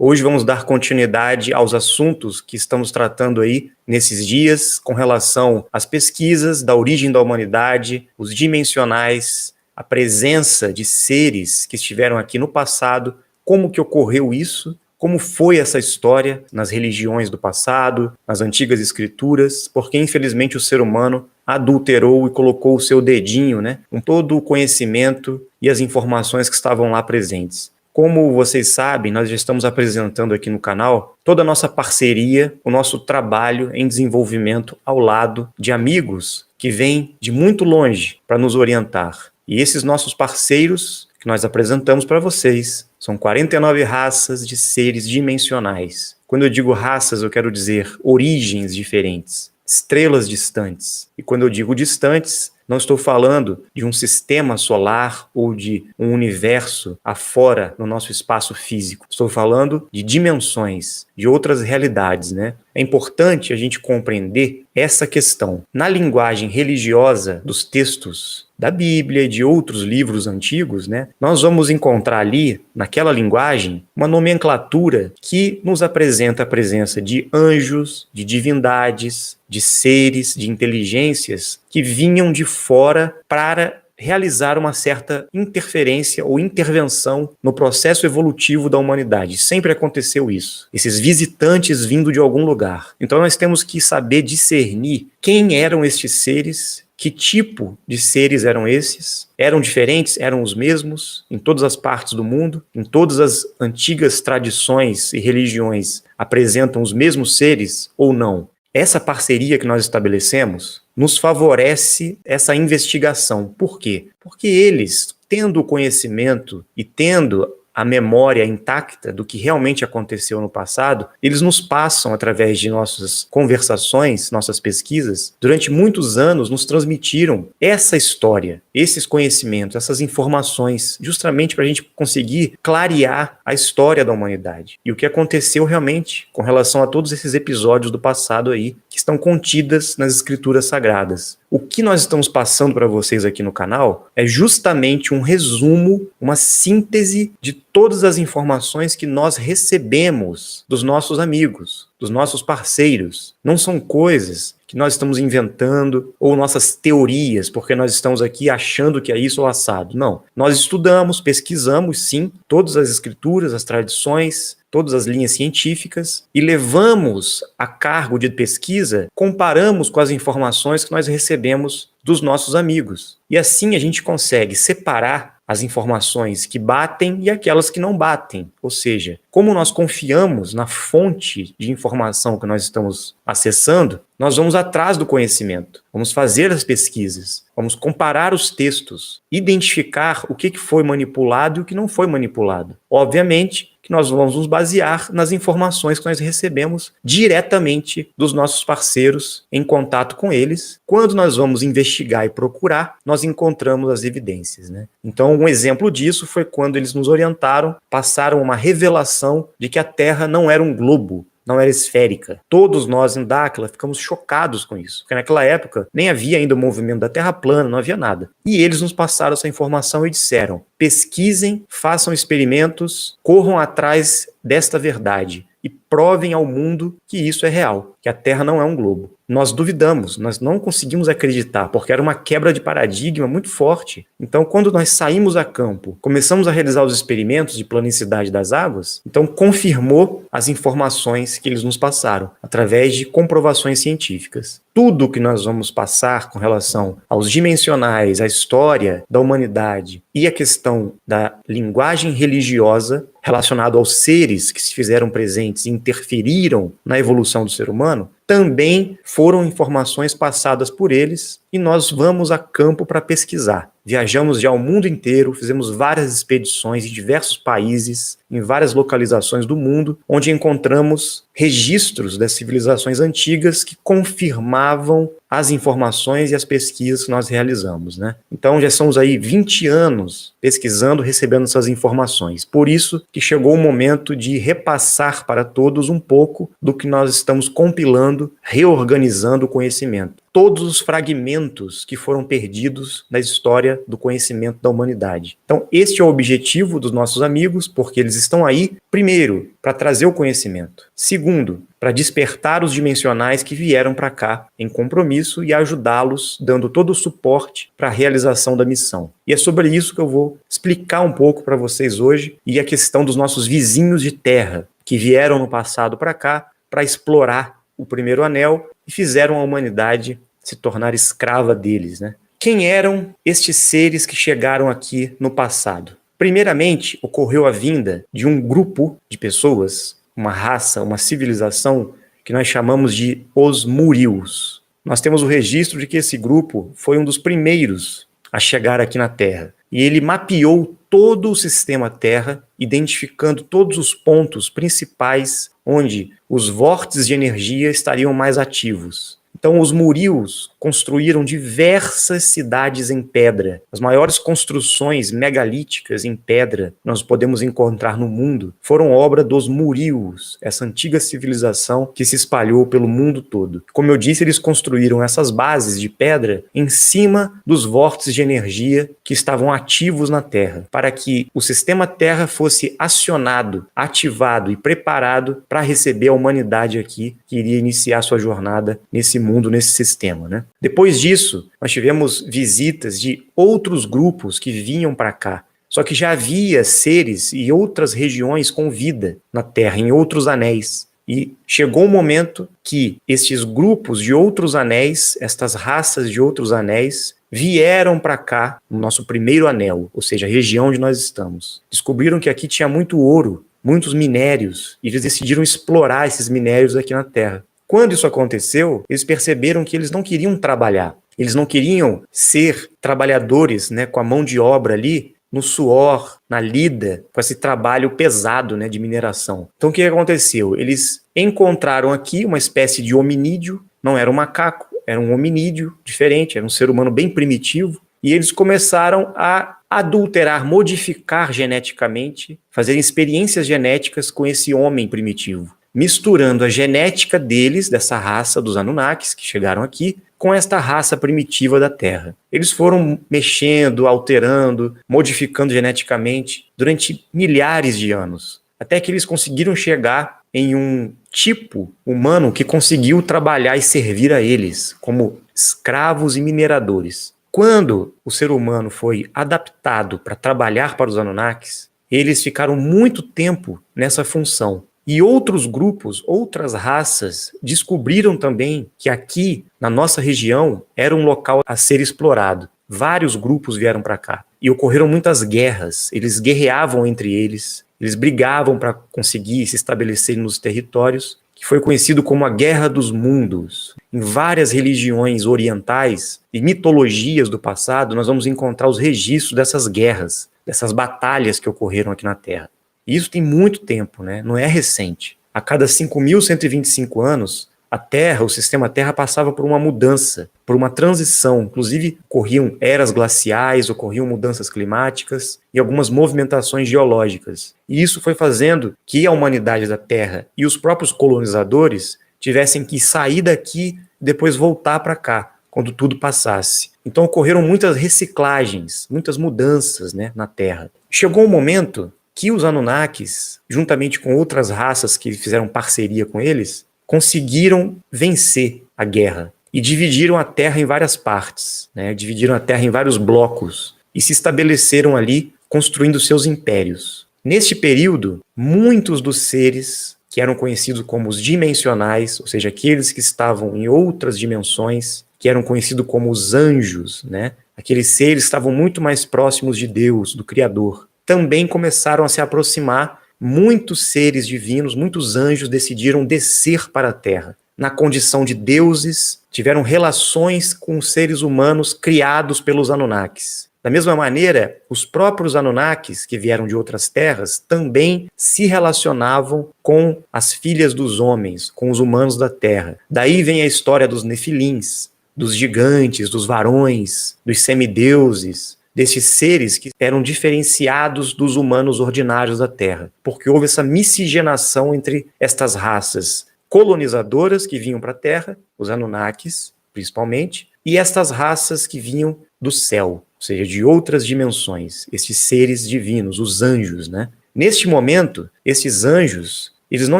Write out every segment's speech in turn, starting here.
Hoje vamos dar continuidade aos assuntos que estamos tratando aí nesses dias com relação às pesquisas da origem da humanidade, os dimensionais, a presença de seres que estiveram aqui no passado, como que ocorreu isso, como foi essa história nas religiões do passado, nas antigas escrituras, porque infelizmente o ser humano adulterou e colocou o seu dedinho, com todo o conhecimento e as informações que estavam lá presentes. Como vocês sabem, nós já estamos apresentando aqui no canal toda a nossa parceria, o nosso trabalho em desenvolvimento ao lado de amigos que vêm de muito longe para nos orientar. E esses nossos parceiros que nós apresentamos para vocês são 49 raças de seres dimensionais. Quando eu digo raças, eu quero dizer origens diferentes, estrelas distantes. E quando eu digo distantes, não estou falando de um sistema solar ou de um universo afora no nosso espaço físico. Estou falando de dimensões, de outras realidades, É importante a gente compreender essa questão. Na linguagem religiosa dos textos da Bíblia e de outros livros antigos, nós vamos encontrar ali, naquela linguagem, uma nomenclatura que nos apresenta a presença de anjos, de divindades, de seres, de inteligências que vinham de fora para realizar uma certa interferência ou intervenção no processo evolutivo da humanidade. Sempre aconteceu isso. Esses visitantes vindo de algum lugar. Então nós temos que saber discernir quem eram estes seres, que tipo de seres eram esses? Eram diferentes? Eram os mesmos em todas as partes do mundo? Em todas as antigas tradições e religiões apresentam os mesmos seres ou não? Essa parceria que nós estabelecemos nos favorece essa investigação. Por quê? Porque eles, tendo o conhecimento e tendo a memória intacta do que realmente aconteceu no passado, eles nos passam, através de nossas conversações, nossas pesquisas, durante muitos anos nos transmitiram essa história, esses conhecimentos, essas informações, justamente para a gente conseguir clarear a história da humanidade e o que aconteceu realmente com relação a todos esses episódios do passado aí, que estão contidas nas escrituras sagradas. O que nós estamos passando para vocês aqui no canal é justamente um resumo, uma síntese de todas as informações que nós recebemos dos nossos amigos, dos nossos parceiros. Não são coisas que nós estamos inventando ou nossas teorias, porque nós estamos aqui achando que é isso ou assado. Não. Nós estudamos, pesquisamos, sim, todas as escrituras, as tradições, todas as linhas científicas e levamos a cargo de pesquisa, comparamos com as informações que nós recebemos dos nossos amigos. E assim a gente consegue separar as informações que batem e aquelas que não batem. Ou seja, como nós confiamos na fonte de informação que nós estamos acessando, nós vamos atrás do conhecimento, vamos fazer as pesquisas, vamos comparar os textos, identificar o que foi manipulado e o que não foi manipulado. Obviamente que nós vamos nos basear nas informações que nós recebemos diretamente dos nossos parceiros, em contato com eles. Quando nós vamos investigar e procurar, nós encontramos as evidências, Então, um exemplo disso foi quando eles nos orientaram, passaram uma revelação de que a Terra não era um globo, não era esférica. Todos nós em Dáquila ficamos chocados com isso, porque naquela época nem havia ainda o movimento da Terra plana, não havia nada. E eles nos passaram essa informação e disseram: pesquisem, façam experimentos, corram atrás desta verdade e provem ao mundo que isso é real, que a Terra não é um globo. Nós duvidamos, nós não conseguimos acreditar, porque era uma quebra de paradigma muito forte. Então, quando nós saímos a campo, começamos a realizar os experimentos de planicidade das águas, então confirmou as informações que eles nos passaram, através de comprovações científicas. Tudo que nós vamos passar com relação aos dimensionais, à história da humanidade e a questão da linguagem religiosa relacionado aos seres que se fizeram presentes e interferiram na evolução do ser humano, também foram informações passadas por eles e nós vamos a campo para pesquisar. Viajamos já o mundo inteiro, fizemos várias expedições em diversos países, em várias localizações do mundo, onde encontramos registros das civilizações antigas que confirmavam as informações e as pesquisas que nós realizamos, Então já estamos aí 20 anos pesquisando, recebendo essas informações. Por isso que chegou o momento de repassar para todos um pouco do que nós estamos compilando recuperando, reorganizando o conhecimento. Todos os fragmentos que foram perdidos na história do conhecimento da humanidade. Então, este é o objetivo dos nossos amigos, porque eles estão aí, primeiro, para trazer o conhecimento. Segundo, para despertar os dimensionais que vieram para cá em compromisso e ajudá-los, dando todo o suporte para a realização da missão. E é sobre isso que eu vou explicar um pouco para vocês hoje, e a questão dos nossos vizinhos de terra, que vieram no passado para cá para explorar o primeiro anel e fizeram a humanidade se tornar escrava deles, né? Quem eram estes seres que chegaram aqui no passado? Primeiramente, ocorreu a vinda de um grupo de pessoas, uma raça, uma civilização que nós chamamos de os Murios. Nós temos o registro de que esse grupo foi um dos primeiros a chegar aqui na Terra. E ele mapeou todo o sistema Terra, identificando todos os pontos principais onde os vórtices de energia estariam mais ativos. Então, os Murios construíram diversas cidades em pedra. As maiores construções megalíticas em pedra que nós podemos encontrar no mundo foram obra dos Murios, essa antiga civilização que se espalhou pelo mundo todo. Como eu disse, eles construíram essas bases de pedra em cima dos vórtices de energia que estavam ativos na Terra, para que o sistema Terra fosse acionado, ativado e preparado para receber a humanidade aqui, que iria iniciar sua jornada nesse mundo, nesse sistema, né? Depois disso, nós tivemos visitas de outros grupos que vinham para cá. Só que já havia seres e outras regiões com vida na Terra, em outros anéis. E chegou um momento que estes grupos de outros anéis, estas raças de outros anéis, vieram para cá, no nosso primeiro anel, ou seja, a região onde nós estamos. Descobriram que aqui tinha muito ouro, muitos minérios, e eles decidiram explorar esses minérios aqui na Terra. Quando isso aconteceu, eles perceberam que eles não queriam trabalhar. Eles não queriam ser trabalhadores, né, com a mão de obra ali, no suor, na lida, com esse trabalho pesado, né, de mineração. Então o que aconteceu? Eles encontraram aqui uma espécie de hominídeo, não era um macaco, era um hominídeo diferente, era um ser humano bem primitivo, e eles começaram a adulterar, modificar geneticamente, fazer experiências genéticas com esse homem primitivo, misturando a genética deles, dessa raça dos Anunnakis, que chegaram aqui, com esta raça primitiva da Terra. Eles foram mexendo, alterando, modificando geneticamente durante milhares de anos, até que eles conseguiram chegar em um tipo humano que conseguiu trabalhar e servir a eles como escravos e mineradores. Quando o ser humano foi adaptado para trabalhar para os Anunnakis, eles ficaram muito tempo nessa função. E outros grupos, outras raças, descobriram também que aqui, na nossa região, era um local a ser explorado. Vários grupos vieram para cá. E ocorreram muitas guerras. Eles guerreavam entre eles. Eles brigavam para conseguir se estabelecer nos territórios, que foi conhecido como a Guerra dos Mundos. Em várias religiões orientais e mitologias do passado, nós vamos encontrar os registros dessas guerras, dessas batalhas que ocorreram aqui na Terra. E isso tem muito tempo, né? Não é recente. A cada 5.125 anos, a Terra, o sistema Terra, passava por uma mudança, por uma transição. Inclusive, ocorriam eras glaciais, ocorriam mudanças climáticas e algumas movimentações geológicas. E isso foi fazendo que a humanidade da Terra e os próprios colonizadores tivessem que sair daqui e depois voltar para cá, quando tudo passasse. Então ocorreram muitas reciclagens, muitas mudanças, né, na Terra. Chegou um momento que os Anunnakis, juntamente com outras raças que fizeram parceria com eles, conseguiram vencer a guerra e dividiram a Terra em várias partes, né? Dividiram a Terra em vários blocos e se estabeleceram ali construindo seus impérios. Neste período, muitos dos seres que eram conhecidos como os dimensionais, ou seja, aqueles que estavam em outras dimensões, que eram conhecidos como os anjos, né? Aqueles seres estavam muito mais próximos de Deus, do Criador. Também começaram a se aproximar, muitos seres divinos, muitos anjos decidiram descer para a Terra. Na condição de deuses, tiveram relações com os seres humanos criados pelos Anunnakis. Da mesma maneira, os próprios Anunnakis, que vieram de outras terras, também se relacionavam com as filhas dos homens, com os humanos da Terra. Daí vem a história dos Nefilins, dos gigantes, dos varões, dos semideuses, desses seres que eram diferenciados dos humanos ordinários da Terra, porque houve essa miscigenação entre estas raças, colonizadoras que vinham para a Terra, os Anunnakis, principalmente, e estas raças que vinham do céu, ou seja, de outras dimensões, esses seres divinos, os anjos, né? Neste momento, esses anjos, eles não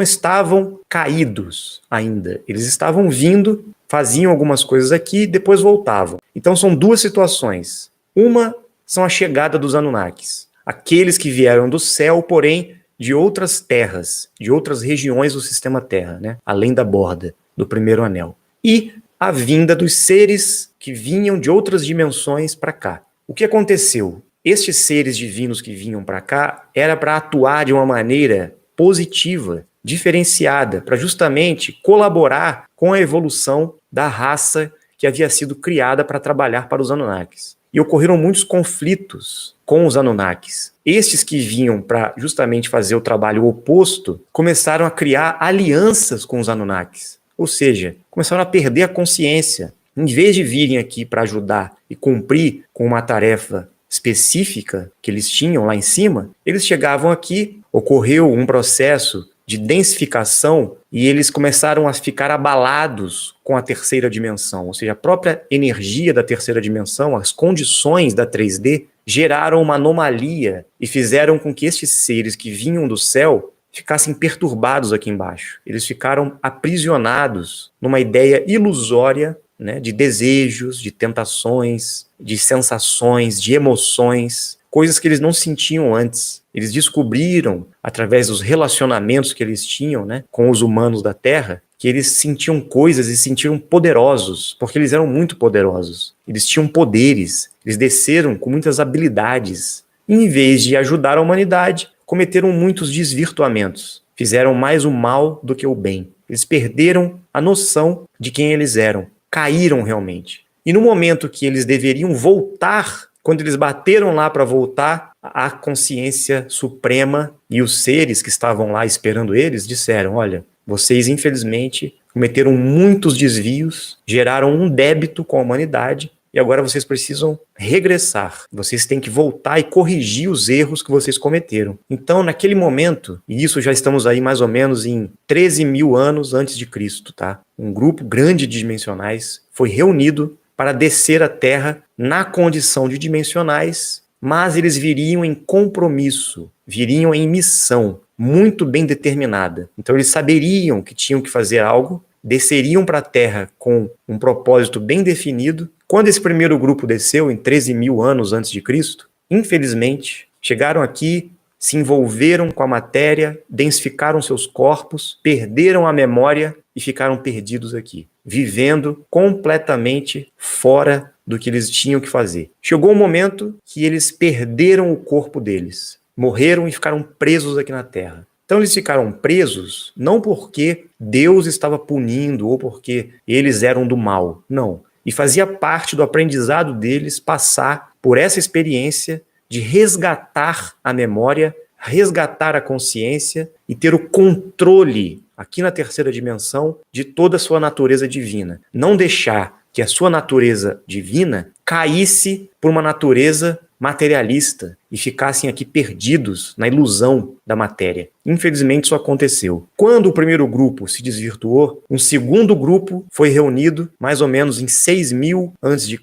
estavam caídos ainda, eles estavam vindo, faziam algumas coisas aqui e depois voltavam. Então são duas situações. Uma são a chegada dos Anunnakis, aqueles que vieram do céu, porém de outras terras, de outras regiões do sistema Terra, né? Além da borda do primeiro anel. E a vinda dos seres que vinham de outras dimensões para cá. O que aconteceu? Estes seres divinos que vinham para cá era para atuar de uma maneira positiva, diferenciada, para justamente colaborar com a evolução da raça que havia sido criada para trabalhar para os Anunnakis. E ocorreram muitos conflitos com os Anunnakis. Estes que vinham para justamente fazer o trabalho oposto começaram a criar alianças com os Anunnakis. Ou seja, começaram a perder a consciência. Em vez de virem aqui para ajudar e cumprir com uma tarefa específica que eles tinham lá em cima, eles chegavam aqui, ocorreu um processo de densificação e eles começaram a ficar abalados com a terceira dimensão, ou seja, a própria energia da terceira dimensão, as condições da 3D, geraram uma anomalia e fizeram com que estes seres que vinham do céu ficassem perturbados aqui embaixo. Eles ficaram aprisionados numa ideia ilusória, né, de desejos, de tentações, de sensações, de emoções, coisas que eles não sentiam antes. Eles descobriram, através dos relacionamentos que eles tinham, né, com os humanos da Terra, que eles sentiam coisas e se sentiam poderosos, porque eles eram muito poderosos. Eles tinham poderes, eles desceram com muitas habilidades. E, em vez de ajudar a humanidade, cometeram muitos desvirtuamentos. Fizeram mais o mal do que o bem. Eles perderam a noção de quem eles eram. Caíram realmente. E no momento que eles deveriam voltar, quando eles bateram lá para voltar, a consciência suprema e os seres que estavam lá esperando eles disseram: olha, vocês infelizmente cometeram muitos desvios, geraram um débito com a humanidade e agora vocês precisam regressar. Vocês têm que voltar e corrigir os erros que vocês cometeram. Então, naquele momento, e isso já estamos aí mais ou menos em 13 mil anos antes de Cristo, tá? Um grupo grande de dimensionais foi reunido para descer à Terra na condição de dimensionais, mas eles viriam em compromisso, viriam em missão muito bem determinada. Então eles saberiam que tinham que fazer algo, desceriam para a Terra com um propósito bem definido. Quando esse primeiro grupo desceu, em 13 mil anos antes de Cristo, infelizmente, chegaram aqui, se envolveram com a matéria, densificaram seus corpos, perderam a memória e ficaram perdidos aqui, vivendo completamente fora do que eles tinham que fazer. Chegou um momento que eles perderam o corpo deles, morreram e ficaram presos aqui na Terra. Então eles ficaram presos não porque Deus estava punindo ou porque eles eram do mal, não. E fazia parte do aprendizado deles passar por essa experiência de resgatar a memória, resgatar a consciência e ter o controle aqui na terceira dimensão de toda a sua natureza divina. Não deixar que a sua natureza divina caísse por uma natureza materialista e ficassem aqui perdidos na ilusão da matéria. Infelizmente isso aconteceu. Quando o primeiro grupo se desvirtuou, um segundo grupo foi reunido mais ou menos em 6.000 a.C.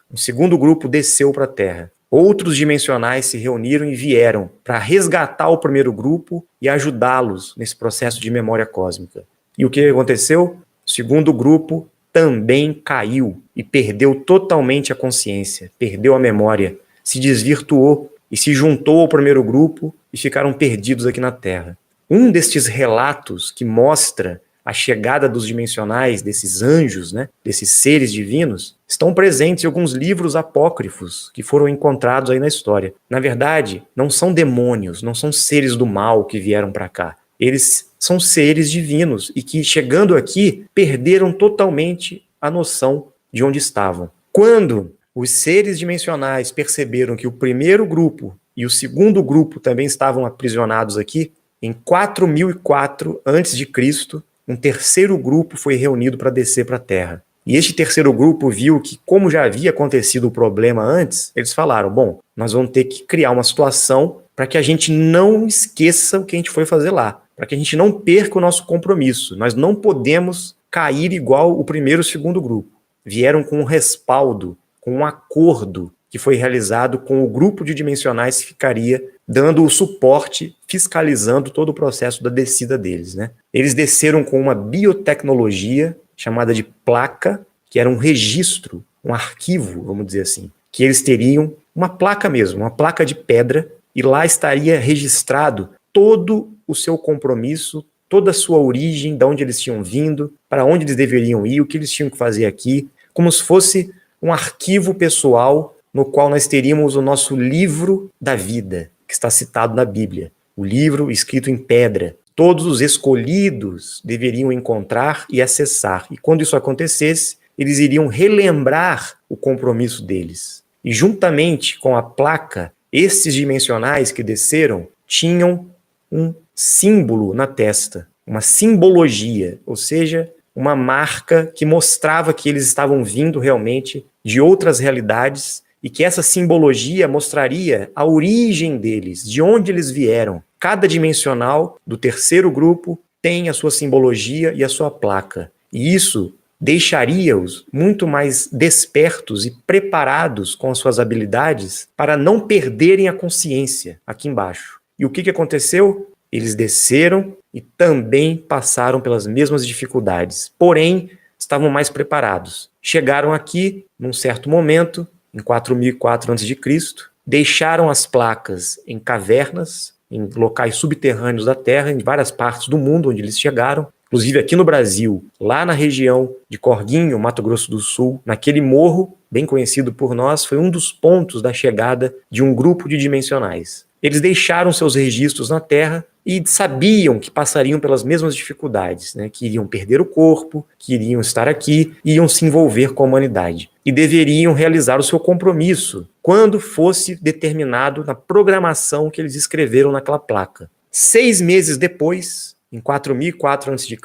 Um segundo grupo desceu para a Terra. Outros dimensionais se reuniram e vieram para resgatar o primeiro grupo e ajudá-los nesse processo de memória cósmica. E o que aconteceu? O segundo grupo também caiu e perdeu totalmente a consciência, perdeu a memória, se desvirtuou e se juntou ao primeiro grupo e ficaram perdidos aqui na Terra. Um destes relatos que mostra a chegada dos dimensionais, desses anjos, né, desses seres divinos, estão presentes em alguns livros apócrifos que foram encontrados aí na história. Na verdade, não são demônios, não são seres do mal que vieram para cá. Eles são seres divinos e que, chegando aqui, perderam totalmente a noção de onde estavam. Quando os seres dimensionais perceberam que o primeiro grupo e o segundo grupo também estavam aprisionados aqui, em 4004 a.C., um terceiro grupo foi reunido para descer para a Terra. E este terceiro grupo viu que, como já havia acontecido o problema antes, eles falaram: bom, nós vamos ter que criar uma situação para que a gente não esqueça o que a gente foi fazer lá. para que a gente não perca o nosso compromisso. Nós não podemos cair igual o primeiro e o segundo grupo. Vieram com um respaldo, com um acordo que foi realizado com o grupo de dimensionais que ficaria dando o suporte, fiscalizando todo o processo da descida deles, né? Eles desceram com uma biotecnologia chamada de placa, que era um registro, um arquivo, vamos dizer assim, que eles teriam uma placa mesmo, uma placa de pedra, e lá estaria registrado todo o seu compromisso, toda a sua origem, de onde eles tinham vindo, para onde eles deveriam ir, o que eles tinham que fazer aqui, como se fosse um arquivo pessoal no qual nós teríamos o nosso livro da vida, que está citado na Bíblia. O livro escrito em pedra. Todos os escolhidos deveriam encontrar e acessar. E quando isso acontecesse, eles iriam relembrar o compromisso deles. E juntamente com a placa, esses dimensionais que desceram tinham um símbolo na testa, uma simbologia, ou seja, uma marca que mostrava que eles estavam vindo realmente de outras realidades e que essa simbologia mostraria a origem deles, de onde eles vieram. Cada dimensional do terceiro grupo tem a sua simbologia e a sua placa. E isso deixaria-os muito mais despertos e preparados com as suas habilidades para não perderem a consciência aqui embaixo. E o que aconteceu? Eles desceram e também passaram pelas mesmas dificuldades, porém estavam mais preparados. Chegaram aqui, num certo momento, em 4004 a.C., deixaram as placas em cavernas, em locais subterrâneos da Terra, em várias partes do mundo onde eles chegaram, inclusive aqui no Brasil, lá na região de Corguinho, Mato Grosso do Sul, naquele morro, bem conhecido por nós, foi um dos pontos da chegada de um grupo de dimensionais. Eles deixaram seus registros na Terra e sabiam que passariam pelas mesmas dificuldades, né? Que iriam perder o corpo, que iriam estar aqui, iam se envolver com a humanidade. E deveriam realizar o seu compromisso quando fosse determinado na programação que eles escreveram naquela placa. 6 meses depois, em 4004 a.C.,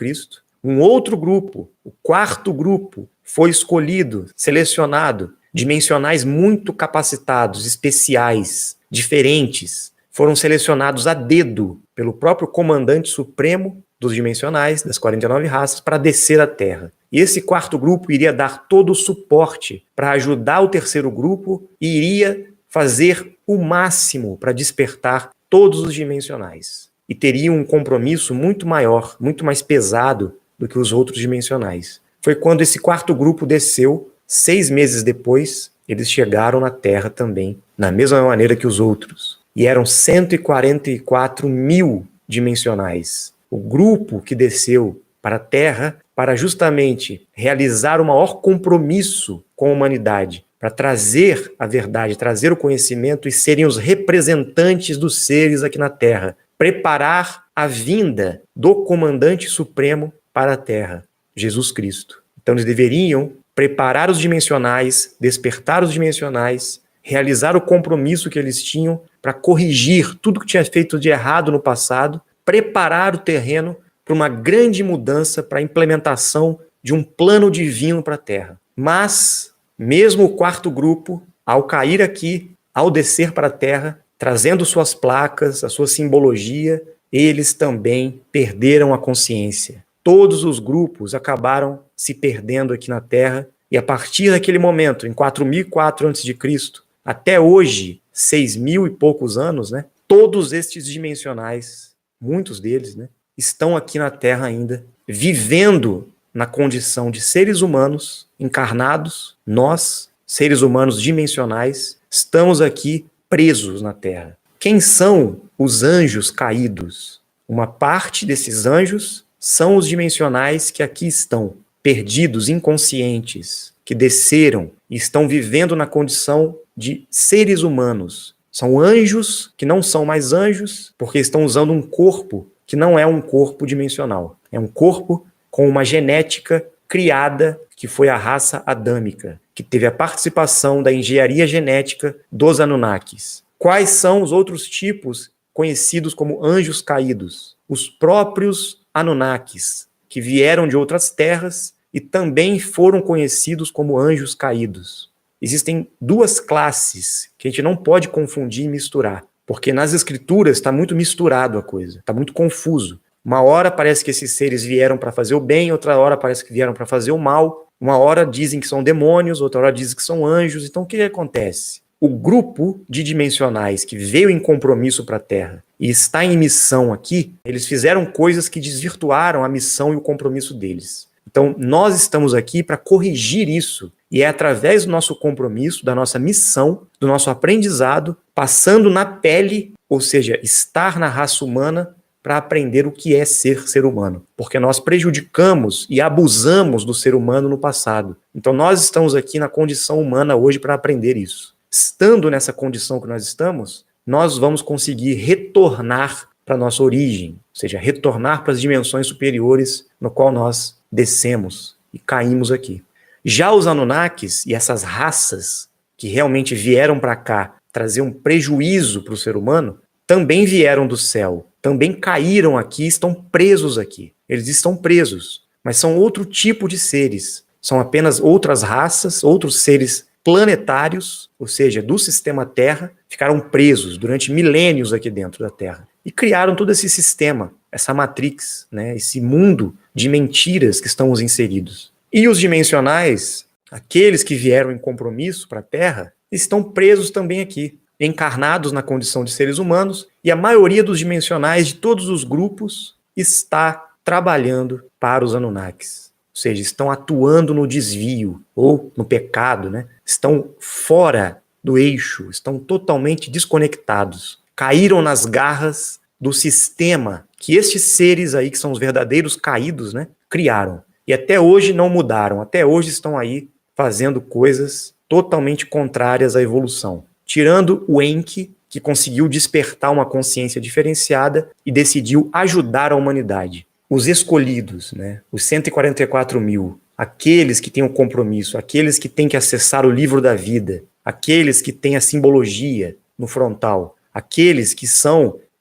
um outro grupo, o quarto grupo, foi escolhido, selecionado, dimensionais muito capacitados, especiais, diferentes, foram selecionados a dedo pelo próprio comandante supremo dos dimensionais, das 49 raças, para descer à Terra. E esse quarto grupo iria dar todo o suporte para ajudar o terceiro grupo e iria fazer o máximo para despertar todos os dimensionais. E teria um compromisso muito maior, muito mais pesado do que os outros dimensionais. Foi quando esse quarto grupo desceu, 6 meses depois, eles chegaram na Terra também, da mesma maneira que os outros. E eram 144 mil dimensionais. O grupo que desceu para a Terra para justamente realizar o maior compromisso com a humanidade, para trazer a verdade, trazer o conhecimento e serem os representantes dos seres aqui na Terra. Preparar a vinda do comandante supremo para a Terra, Jesus Cristo. Então eles deveriam preparar os dimensionais, despertar os dimensionais, realizar o compromisso que eles tinham para corrigir tudo que tinha feito de errado no passado, preparar o terreno para uma grande mudança, para a implementação de um plano divino para a Terra. Mas, mesmo o quarto grupo, ao cair aqui, ao descer para a Terra, trazendo suas placas, a sua simbologia, eles também perderam a consciência. Todos os grupos acabaram se perdendo aqui na Terra, e a partir daquele momento, em 4004 a.C., até hoje, 6.000 e poucos anos, né, todos estes dimensionais, muitos deles, né, estão aqui na Terra ainda, vivendo na condição de seres humanos encarnados. Nós, seres humanos dimensionais, estamos aqui presos na Terra. Quem são os anjos caídos? Uma parte desses anjos são os dimensionais que aqui estão, perdidos, inconscientes, que desceram e estão vivendo na condição de seres humanos. São anjos que não são mais anjos, porque estão usando um corpo que não é um corpo dimensional. É um corpo com uma genética criada, que foi a raça adâmica, que teve a participação da engenharia genética dos Anunnakis. Quais são os outros tipos conhecidos como anjos caídos? Os próprios Anunnakis, que vieram de outras terras e também foram conhecidos como anjos caídos. Existem 2 classes que a gente não pode confundir e misturar, porque nas escrituras está muito misturado a coisa, está muito confuso. Uma hora parece que esses seres vieram para fazer o bem, outra hora parece que vieram para fazer o mal. Uma hora dizem que são demônios, outra hora dizem que são anjos. Então o que acontece? O grupo de dimensionais que veio em compromisso para a Terra e está em missão aqui, eles fizeram coisas que desvirtuaram a missão e o compromisso deles. Então nós estamos aqui para corrigir isso. E é através do nosso compromisso, da nossa missão, do nosso aprendizado, passando na pele, ou seja, estar na raça humana, para aprender o que é ser humano. Porque nós prejudicamos e abusamos do ser humano no passado. Então nós estamos aqui na condição humana hoje para aprender isso. Estando nessa condição que nós estamos, nós vamos conseguir retornar para a nossa origem, ou seja, retornar para as dimensões superiores no qual nós descemos e caímos aqui. Já os Anunnakis e essas raças que realmente vieram para cá trazer um prejuízo para o ser humano, também vieram do céu, também caíram aqui, estão presos aqui. Eles estão presos, mas são outro tipo de seres. São apenas outras raças, outros seres planetários, ou seja, do sistema Terra, ficaram presos durante milênios aqui dentro da Terra. E criaram todo esse sistema, essa matrix, né, esse mundo de mentiras que estamos inseridos. E os dimensionais, aqueles que vieram em compromisso para a Terra, estão presos também aqui, encarnados na condição de seres humanos, e a maioria dos dimensionais de todos os grupos está trabalhando para os Anunnakis. Ou seja, estão atuando no desvio, ou no pecado, né? Estão fora do eixo, estão totalmente desconectados. Caíram nas garras do sistema que estes seres aí, que são os verdadeiros caídos, né, criaram. E até hoje não mudaram, até hoje estão aí fazendo coisas totalmente contrárias à evolução. Tirando o Enki, que conseguiu despertar uma consciência diferenciada e decidiu ajudar a humanidade. Os escolhidos, né? Os 144 mil, aqueles que têm o compromisso, aqueles que têm que acessar o livro da vida, aqueles que têm a simbologia no frontal, aqueles que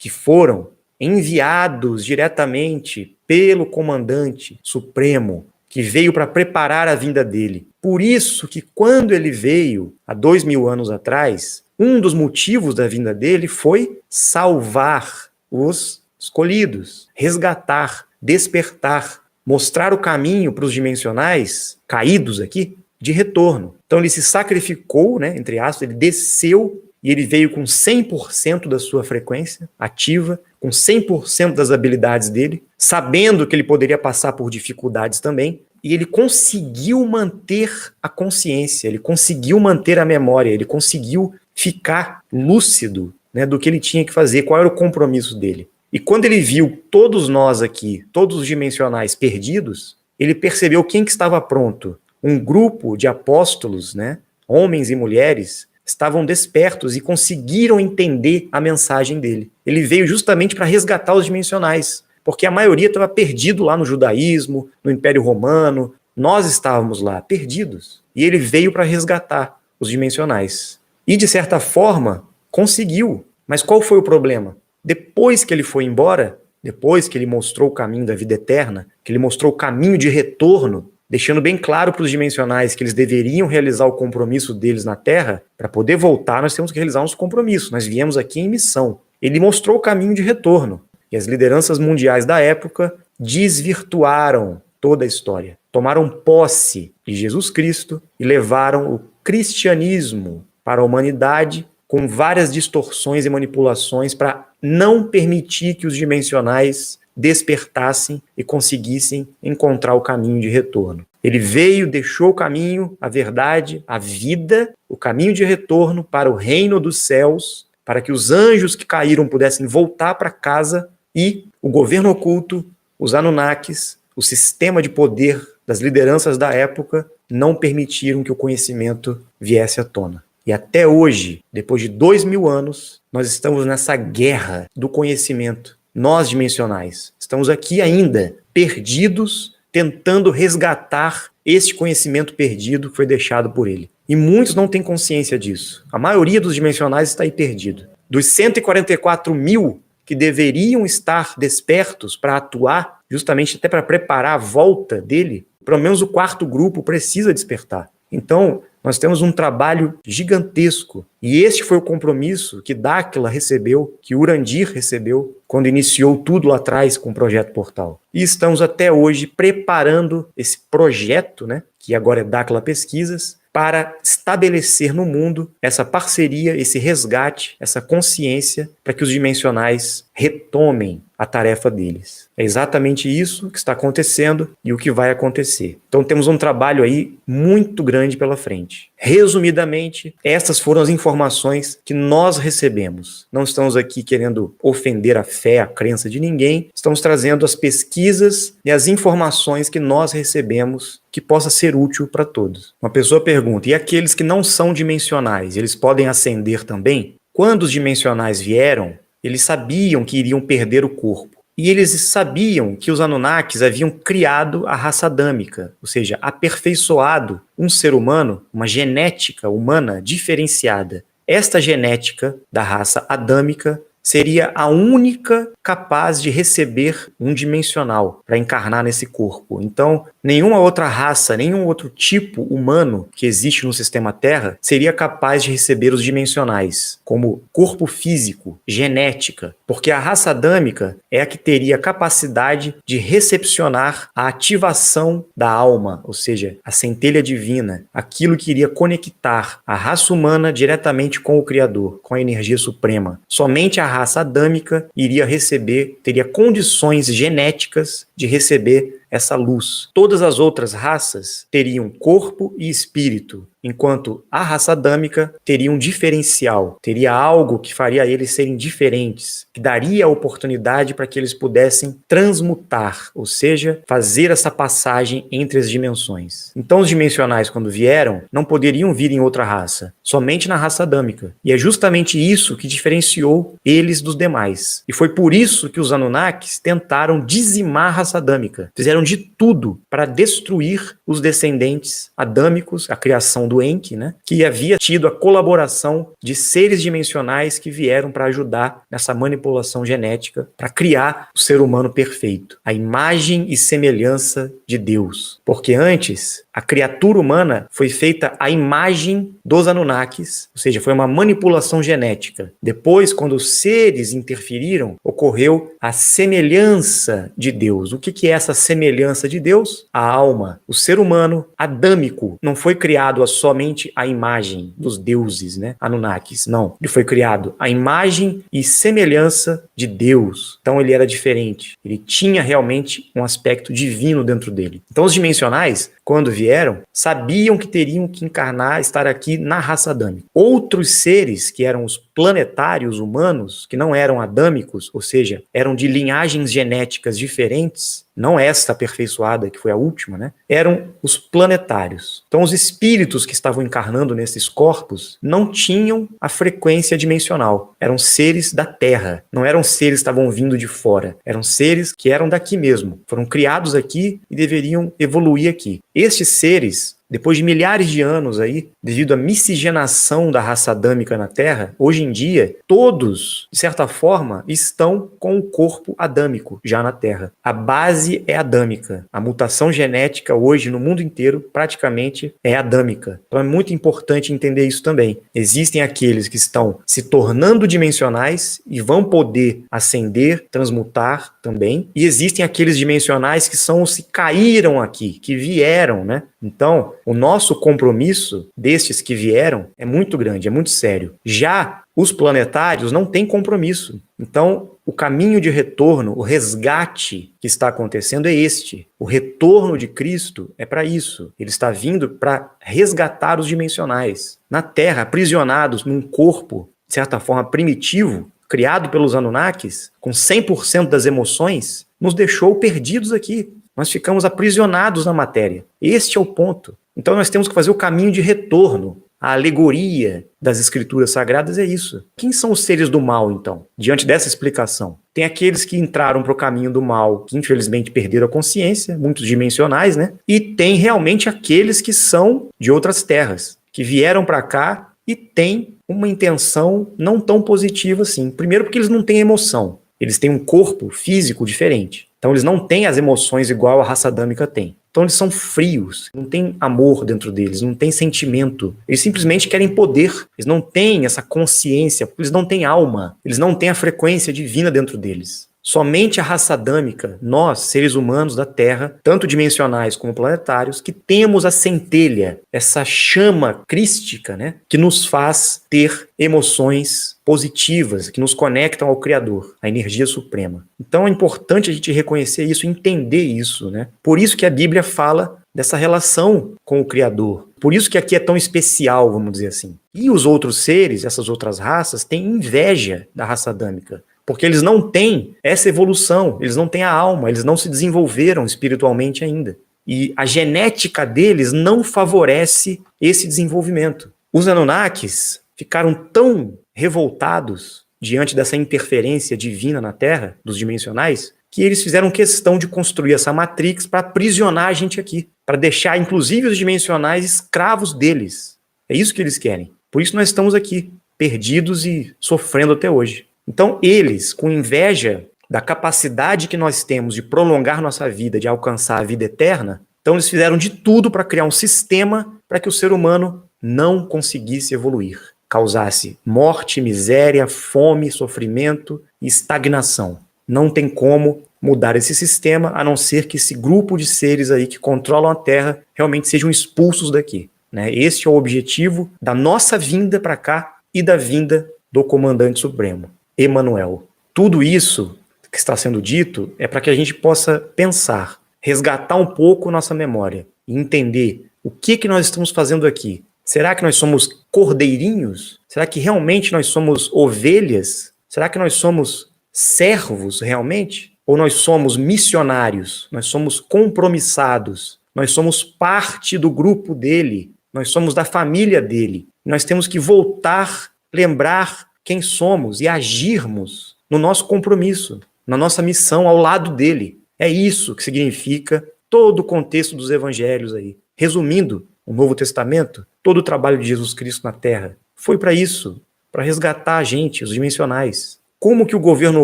foram enviados diretamente pelo comandante supremo, que veio para preparar a vinda dele. Por isso que quando ele veio, há 2000 anos atrás, um dos motivos da vinda dele foi salvar os escolhidos, resgatar, despertar, mostrar o caminho para os dimensionais caídos aqui de retorno. Então ele se sacrificou, né, entre aspas, ele desceu e ele veio com 100% da sua frequência ativa, com 100% das habilidades dele, sabendo que ele poderia passar por dificuldades também, e ele conseguiu manter a consciência, ele conseguiu manter a memória, ele conseguiu ficar lúcido, né, do que ele tinha que fazer, qual era o compromisso dele. E quando ele viu todos nós aqui, todos os dimensionais perdidos, ele percebeu quem que estava pronto. Um grupo de apóstolos, né, homens e mulheres, estavam despertos e conseguiram entender a mensagem dele. Ele veio justamente para resgatar os dimensionais, porque a maioria estava perdido lá no judaísmo, no Império Romano. Nós estávamos lá, perdidos. E ele veio para resgatar os dimensionais. E, de certa forma, conseguiu. Mas qual foi o problema? Depois que ele foi embora, depois que ele mostrou o caminho da vida eterna, que ele mostrou o caminho de retorno, deixando bem claro para os dimensionais que eles deveriam realizar o compromisso deles na Terra, para poder voltar, nós temos que realizar nosso compromisso. Nós viemos aqui em missão. Ele mostrou o caminho de retorno. E as lideranças mundiais da época desvirtuaram toda a história. Tomaram posse de Jesus Cristo e levaram o cristianismo para a humanidade com várias distorções e manipulações para não permitir que os dimensionais despertassem e conseguissem encontrar o caminho de retorno. Ele veio, deixou o caminho, a verdade, a vida, o caminho de retorno para o reino dos céus, para que os anjos que caíram pudessem voltar para casa e o governo oculto, os Anunnakis, o sistema de poder das lideranças da época não permitiram que o conhecimento viesse à tona. E até hoje, depois de 2000 anos, nós estamos nessa guerra do conhecimento. Nós, dimensionais, estamos aqui ainda, perdidos, tentando resgatar este conhecimento perdido que foi deixado por ele. E muitos não têm consciência disso. A maioria dos dimensionais está aí perdido. Dos 144 mil que deveriam estar despertos para atuar, justamente até para preparar a volta dele, pelo menos o quarto grupo precisa despertar. Então, Nós temos um trabalho gigantesco. E este foi o compromisso que Dáquila recebeu, que Urandir recebeu, quando iniciou tudo lá atrás com o Projeto Portal. E estamos até hoje preparando esse projeto, né, que agora é Dáquila Pesquisas, para estabelecer no mundo essa parceria, esse resgate, essa consciência, para que os dimensionais retomem a tarefa deles. É exatamente isso que está acontecendo e o que vai acontecer. Então temos um trabalho aí muito grande pela frente. Resumidamente, essas foram as informações que nós recebemos. Não estamos aqui querendo ofender a fé, a crença de ninguém, estamos trazendo as pesquisas e as informações que nós recebemos que possa ser útil para todos. Uma pessoa pergunta, e aqueles que não são dimensionais, eles podem ascender também? Quando os dimensionais vieram, eles sabiam que iriam perder o corpo. E eles sabiam que os Anunnakis haviam criado a raça adâmica, ou seja, aperfeiçoado um ser humano, uma genética humana diferenciada. Esta genética da raça adâmica seria a única capaz de receber um dimensional para encarnar nesse corpo. Então, nenhuma outra raça, nenhum outro tipo humano que existe no sistema Terra seria capaz de receber os dimensionais, como corpo físico, genética, porque a raça adâmica é a que teria a capacidade de recepcionar a ativação da alma, ou seja, a centelha divina, aquilo que iria conectar a raça humana diretamente com o Criador, com a energia suprema. Somente a raça adâmica iria receber, teria condições genéticas de receber essa luz. Todas as outras raças teriam corpo e espírito, enquanto a raça adâmica teria um diferencial, teria algo que faria eles serem diferentes, que daria a oportunidade para que eles pudessem transmutar, ou seja, fazer essa passagem entre as dimensões. Então os dimensionais, quando vieram, não poderiam vir em outra raça, somente na raça adâmica. E é justamente isso que diferenciou eles dos demais. E foi por isso que os Anunnakis tentaram dizimar a raça adâmica. Fizeram de tudo para destruir os descendentes adâmicos, a criação do Enki, né, que havia tido a colaboração de seres dimensionais que vieram para ajudar nessa manipulação genética para criar o ser humano perfeito, a imagem e semelhança de Deus. Porque antes, a criatura humana foi feita à imagem dos Anunnakis, ou seja, foi uma manipulação genética. Depois, quando os seres interferiram, ocorreu a semelhança de Deus. O que é essa semelhança de Deus? A alma. O ser humano adâmico não foi criado somente à imagem dos deuses, né? Anunnakis. Não. Ele foi criado à imagem e semelhança de Deus. Então ele era diferente. Ele tinha realmente um aspecto divino dentro dele. Então os dimensionais, quando vieram, sabiam que teriam que encarnar, estar aqui na raça adâmica. Outros seres, que eram os planetários humanos, que não eram adâmicos, ou seja, eram de linhagens genéticas diferentes, não esta aperfeiçoada, que foi a última, né? Eram os planetários. Então os espíritos que estavam encarnando nesses corpos não tinham a frequência dimensional. Eram seres da Terra, não eram seres que estavam vindo de fora. Eram seres que eram daqui mesmo. Foram criados aqui e deveriam evoluir aqui. Estes seres, depois de milhares de anos aí, devido à miscigenação da raça adâmica na Terra, hoje em dia, todos, de certa forma, estão com o corpo adâmico já na Terra. A base é adâmica. A mutação genética hoje no mundo inteiro praticamente é adâmica. Então é muito importante entender isso também. Existem aqueles que estão se tornando dimensionais e vão poder ascender, transmutar também. E existem aqueles dimensionais que são os que caíram aqui, que vieram, né? Então, o nosso compromisso destes que vieram é muito grande, é muito sério. Já os planetários não têm compromisso. Então, o caminho de retorno, o resgate que está acontecendo é este. O retorno de Cristo é para isso. Ele está vindo para resgatar os dimensionais. Na Terra, aprisionados num corpo, de certa forma, primitivo, criado pelos Anunnakis, com 100% das emoções, nos deixou perdidos aqui. Nós ficamos aprisionados na matéria. Este é o ponto. Então nós temos que fazer o caminho de retorno. A alegoria das escrituras sagradas é isso. Quem são os seres do mal, então? Diante dessa explicação, tem aqueles que entraram para o caminho do mal, que infelizmente perderam a consciência, muitos dimensionais, né? E tem realmente aqueles que são de outras terras, que vieram para cá e têm uma intenção não tão positiva assim. Primeiro porque eles não têm emoção. Eles têm um corpo físico diferente. Então eles não têm as emoções igual a raça adâmica tem. Então eles são frios, não tem amor dentro deles, não tem sentimento. Eles simplesmente querem poder. Eles não têm essa consciência, porque eles não têm alma. Eles não têm a frequência divina dentro deles. Somente a raça adâmica, nós, seres humanos da Terra, tanto dimensionais como planetários, que temos a centelha, essa chama crística, né, que nos faz ter emoções positivas, que nos conectam ao Criador, à energia suprema. Então é importante a gente reconhecer isso, entender isso, né? Por isso que a Bíblia fala dessa relação com o Criador. Por isso que aqui é tão especial, vamos dizer assim. E os outros seres, essas outras raças, têm inveja da raça adâmica. Porque eles não têm essa evolução, eles não têm a alma, eles não se desenvolveram espiritualmente ainda. E a genética deles não favorece esse desenvolvimento. Os Anunnakis ficaram tão revoltados diante dessa interferência divina na Terra, dos dimensionais, que eles fizeram questão de construir essa Matrix para aprisionar a gente aqui, para deixar inclusive os dimensionais escravos deles. É isso que eles querem. Por isso nós estamos aqui, perdidos e sofrendo até hoje. Então eles, com inveja da capacidade que nós temos de prolongar nossa vida, de alcançar a vida eterna, então eles fizeram de tudo para criar um sistema para que o ser humano não conseguisse evoluir, causasse morte, miséria, fome, sofrimento e estagnação. Não tem como mudar esse sistema, a não ser que esse grupo de seres aí que controlam a Terra realmente sejam expulsos daqui, né? Esse é o objetivo da nossa vinda para cá e da vinda do Comandante Supremo, Emanuel. Tudo isso que está sendo dito é para que a gente possa pensar, resgatar um pouco nossa memória e entender o que nós estamos fazendo aqui. Será que nós somos cordeirinhos? Será que realmente nós somos ovelhas? Será que nós somos servos realmente? Ou nós somos missionários? Nós somos compromissados? Nós somos parte do grupo dele? Nós somos da família dele? Nós temos que voltar, lembrar quem somos e agirmos no nosso compromisso, na nossa missão ao lado dele. É isso que significa todo o contexto dos evangelhos aí. Resumindo, o Novo Testamento, todo o trabalho de Jesus Cristo na Terra, foi para isso, para resgatar a gente, os dimensionais. Como que o governo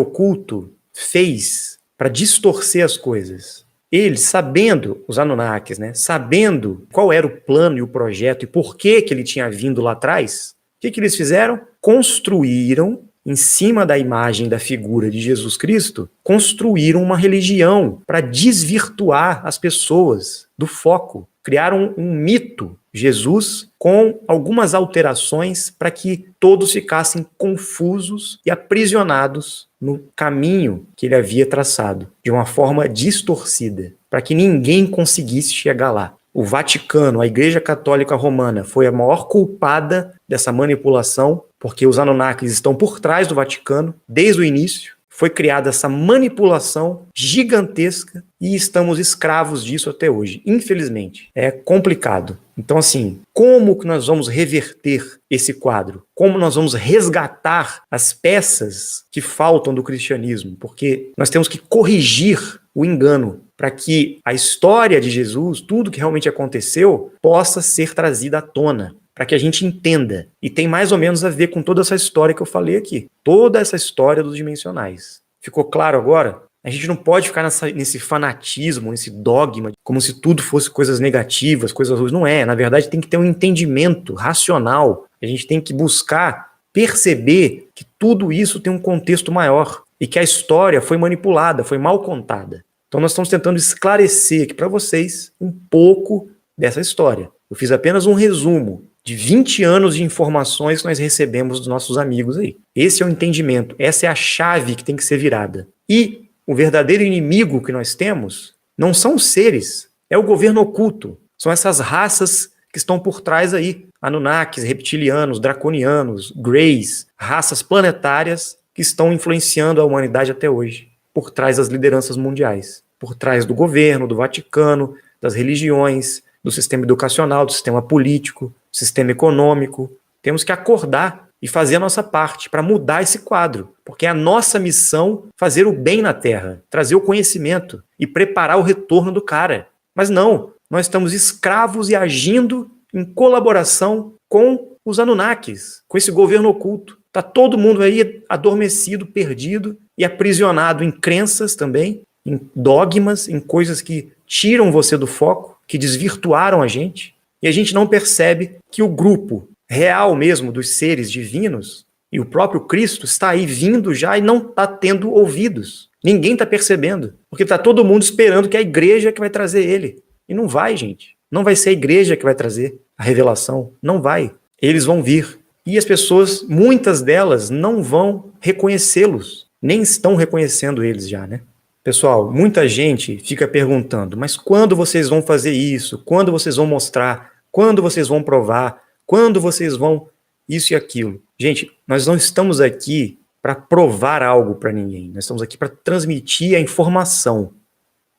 oculto fez para distorcer as coisas? Eles, sabendo, os Anunnakis, né, sabendo qual era o plano e o projeto e por que ele tinha vindo lá atrás, o que eles fizeram? Construíram, em cima da imagem da figura de Jesus Cristo, construíram uma religião para desvirtuar as pessoas do foco. Criaram um mito, Jesus, com algumas alterações para que todos ficassem confusos e aprisionados no caminho que ele havia traçado, de uma forma distorcida, para que ninguém conseguisse chegar lá. O Vaticano, a Igreja Católica Romana, foi a maior culpada dessa manipulação, porque os Anunnakis estão por trás do Vaticano, desde o início. Foi criada essa manipulação gigantesca e estamos escravos disso até hoje, infelizmente. É complicado. Então, assim, como que nós vamos reverter esse quadro? Como nós vamos resgatar as peças que faltam do cristianismo? Porque nós temos que corrigir o engano para que a história de Jesus, tudo que realmente aconteceu, possa ser trazida à tona, para que a gente entenda. E tem mais ou menos a ver com toda essa história que eu falei aqui. Toda essa história dos dimensionais. Ficou claro agora? A gente não pode ficar nesse fanatismo, nesse dogma, como se tudo fosse coisas negativas, coisas ruins. Não é. Na verdade, tem que ter um entendimento racional. A gente tem que buscar perceber que tudo isso tem um contexto maior e que a história foi manipulada, foi mal contada. Então nós estamos tentando esclarecer aqui para vocês um pouco dessa história. Eu fiz apenas um resumo de 20 anos de informações que nós recebemos dos nossos amigos aí. Esse é o entendimento, essa é a chave que tem que ser virada. E o verdadeiro inimigo que nós temos não são os seres, é o governo oculto. São essas raças que estão por trás aí. Anunnakis, reptilianos, draconianos, greys, raças planetárias que estão influenciando a humanidade até hoje, por trás das lideranças mundiais, por trás do governo, do Vaticano, das religiões, do sistema educacional, do sistema político, do sistema econômico. Temos que acordar e fazer a nossa parte para mudar esse quadro, porque é a nossa missão fazer o bem na Terra, trazer o conhecimento e preparar o retorno do cara. Mas não, nós estamos escravos e agindo em colaboração com os Anunnakis, com esse governo oculto. Está todo mundo aí adormecido, perdido e aprisionado em crenças também, em dogmas, em coisas que tiram você do foco, que desvirtuaram a gente, e a gente não percebe que o grupo real mesmo dos seres divinos e o próprio Cristo está aí vindo já e não está tendo ouvidos. Ninguém está percebendo, porque está todo mundo esperando que a igreja que vai trazer ele. E não vai, gente. Não vai ser a igreja que vai trazer a revelação. Não vai. Eles vão vir. E as pessoas, muitas delas, não vão reconhecê-los. Nem estão reconhecendo eles já, né? Pessoal, muita gente fica perguntando, mas quando vocês vão fazer isso? Quando vocês vão mostrar? Quando vocês vão provar? Quando vocês vão isso e aquilo? Gente, nós não estamos aqui para provar algo para ninguém. Nós estamos aqui para transmitir a informação,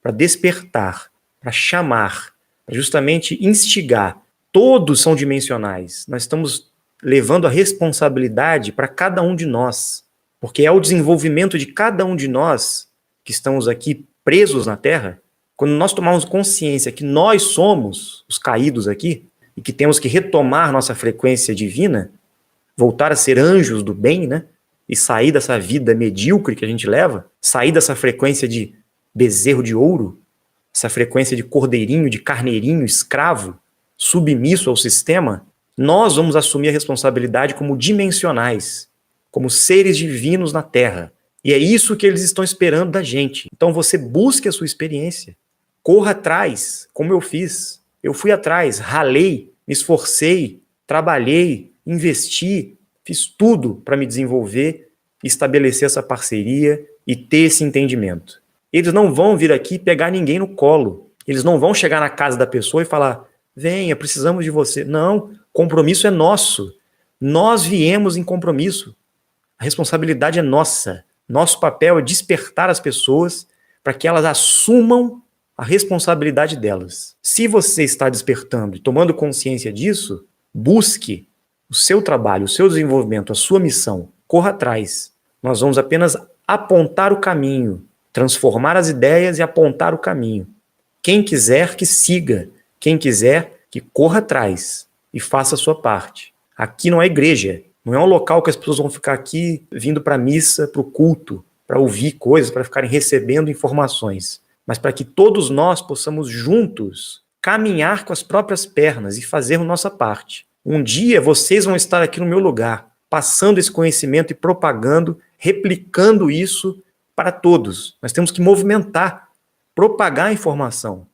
para despertar, para chamar, para justamente instigar. Todos são dimensionais. Nós estamos levando a responsabilidade para cada um de nós, porque é o desenvolvimento de cada um de nós que estamos aqui presos na Terra. Quando nós tomarmos consciência que nós somos os caídos aqui e que temos que retomar nossa frequência divina, voltar a ser anjos do bem, né? E sair dessa vida medíocre que a gente leva, sair dessa frequência de bezerro de ouro, essa frequência de cordeirinho, de carneirinho, escravo, submisso ao sistema, nós vamos assumir a responsabilidade como dimensionais, como seres divinos na Terra. E é isso que eles estão esperando da gente. Então você busque a sua experiência, corra atrás, como eu fiz. Eu fui atrás, ralei, me esforcei, trabalhei, investi, fiz tudo para me desenvolver, estabelecer essa parceria e ter esse entendimento. Eles não vão vir aqui pegar ninguém no colo. Eles não vão chegar na casa da pessoa e falar, venha, precisamos de você. Não, compromisso é nosso. Nós viemos em compromisso. A responsabilidade é nossa. Nosso papel é despertar as pessoas para que elas assumam a responsabilidade delas. Se você está despertando e tomando consciência disso, busque o seu trabalho, o seu desenvolvimento, a sua missão. Corra atrás. Nós vamos apenas apontar o caminho, transformar as ideias e apontar o caminho. Quem quiser que siga, quem quiser que corra atrás e faça a sua parte. Aqui não é igreja, não é um local que as pessoas vão ficar aqui vindo para a missa, para o culto, para ouvir coisas, para ficarem recebendo informações, mas para que todos nós possamos juntos caminhar com as próprias pernas e fazermos nossa parte. Um dia vocês vão estar aqui no meu lugar, passando esse conhecimento e propagando, replicando isso para todos. Nós temos que movimentar, propagar a informação.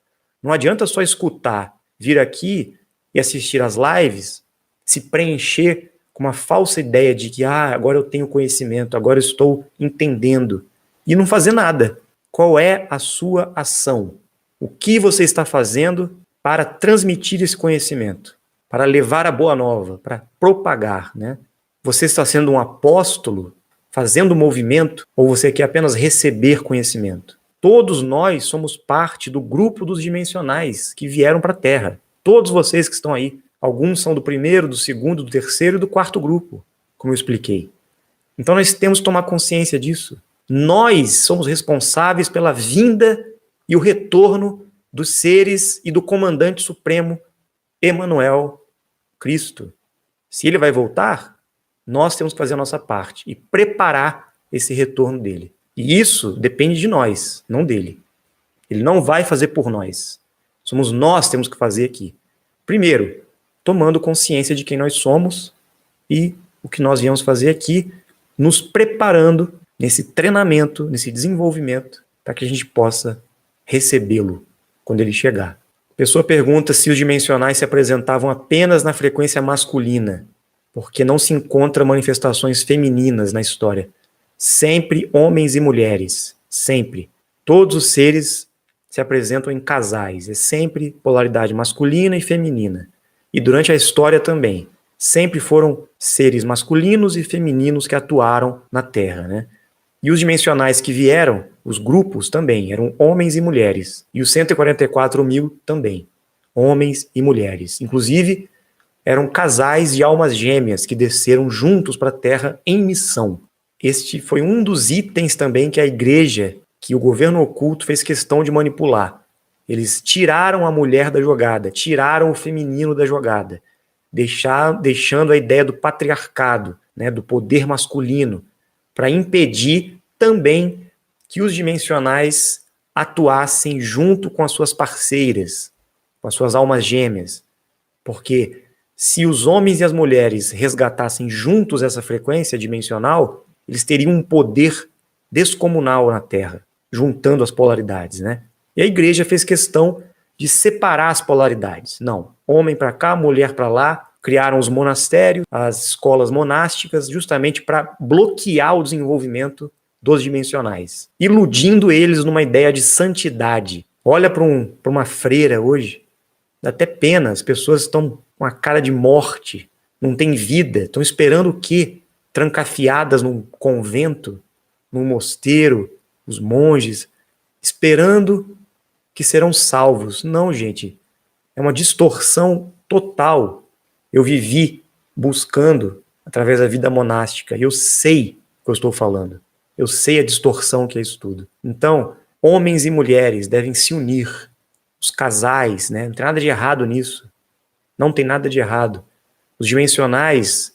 Não adianta só escutar, vir aqui e assistir às lives, se preencher com uma falsa ideia de que agora eu tenho conhecimento, agora eu estou entendendo, e não fazer nada. Qual é a sua ação? O que você está fazendo para transmitir esse conhecimento? Para levar a boa nova, para propagar, né? Você está sendo um apóstolo, fazendo movimento, ou você quer apenas receber conhecimento? Todos nós somos parte do grupo dos dimensionais que vieram para a Terra. Todos vocês que estão aí. Alguns são do primeiro, do segundo, do terceiro e do quarto grupo, como eu expliquei. Então nós temos que tomar consciência disso. Nós somos responsáveis pela vinda e o retorno dos seres e do comandante supremo, Emmanuel, Cristo. Se ele vai voltar, nós temos que fazer a nossa parte e preparar esse retorno dele. E isso depende de nós, não dele. Ele não vai fazer por nós. Somos nós que temos que fazer aqui. Primeiro, tomando consciência de quem nós somos e o que nós viemos fazer aqui, nos preparando nesse treinamento, nesse desenvolvimento, para que a gente possa recebê-lo quando ele chegar. A pessoa pergunta se os dimensionais se apresentavam apenas na frequência masculina, porque não se encontram manifestações femininas na história. Sempre homens e mulheres, sempre. Todos os seres se apresentam em casais, é sempre polaridade masculina e feminina. E durante a história também, sempre foram seres masculinos e femininos que atuaram na Terra, né? E os dimensionais que vieram, os grupos também, eram homens e mulheres. E os 144 mil também, homens e mulheres. Inclusive, eram casais de almas gêmeas que desceram juntos para a Terra em missão. Este foi um dos itens também que a igreja, que o governo oculto fez questão de manipular. Eles tiraram a mulher da jogada, tiraram o feminino da jogada, deixando a ideia do patriarcado, né, do poder masculino, para impedir também que os dimensionais atuassem junto com as suas parceiras, com as suas almas gêmeas. Porque se os homens e as mulheres resgatassem juntos essa frequência dimensional, eles teriam um poder descomunal na Terra, juntando as polaridades, né? E a igreja fez questão de separar as polaridades. Não, homem para cá, mulher para lá, criaram os monastérios, as escolas monásticas, justamente para bloquear o desenvolvimento dos dimensionais, iludindo eles numa ideia de santidade. Olha para uma freira hoje, dá até pena, as pessoas estão com a cara de morte, não tem vida, estão esperando o quê? Trancafiadas num convento, num mosteiro, os monges, esperando que serão salvos. Não, gente, é uma distorção total. Eu vivi buscando através da vida monástica e eu sei o que eu estou falando. Eu sei a distorção que é isso tudo. Então, homens e mulheres devem se unir. Os casais, né? Não tem nada de errado nisso. Não tem nada de errado. Os dimensionais,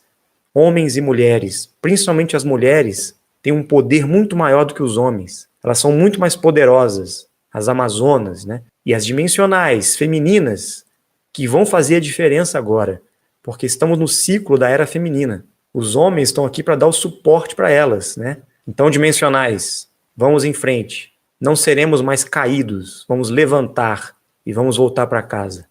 homens e mulheres, principalmente as mulheres, têm um poder muito maior do que os homens. Elas são muito mais poderosas. As amazonas, né? E as dimensionais, femininas, que vão fazer a diferença agora. Porque estamos no ciclo da era feminina. Os homens estão aqui para dar o suporte para elas, né? Então, dimensionais, vamos em frente. Não seremos mais caídos. Vamos levantar e vamos voltar para casa.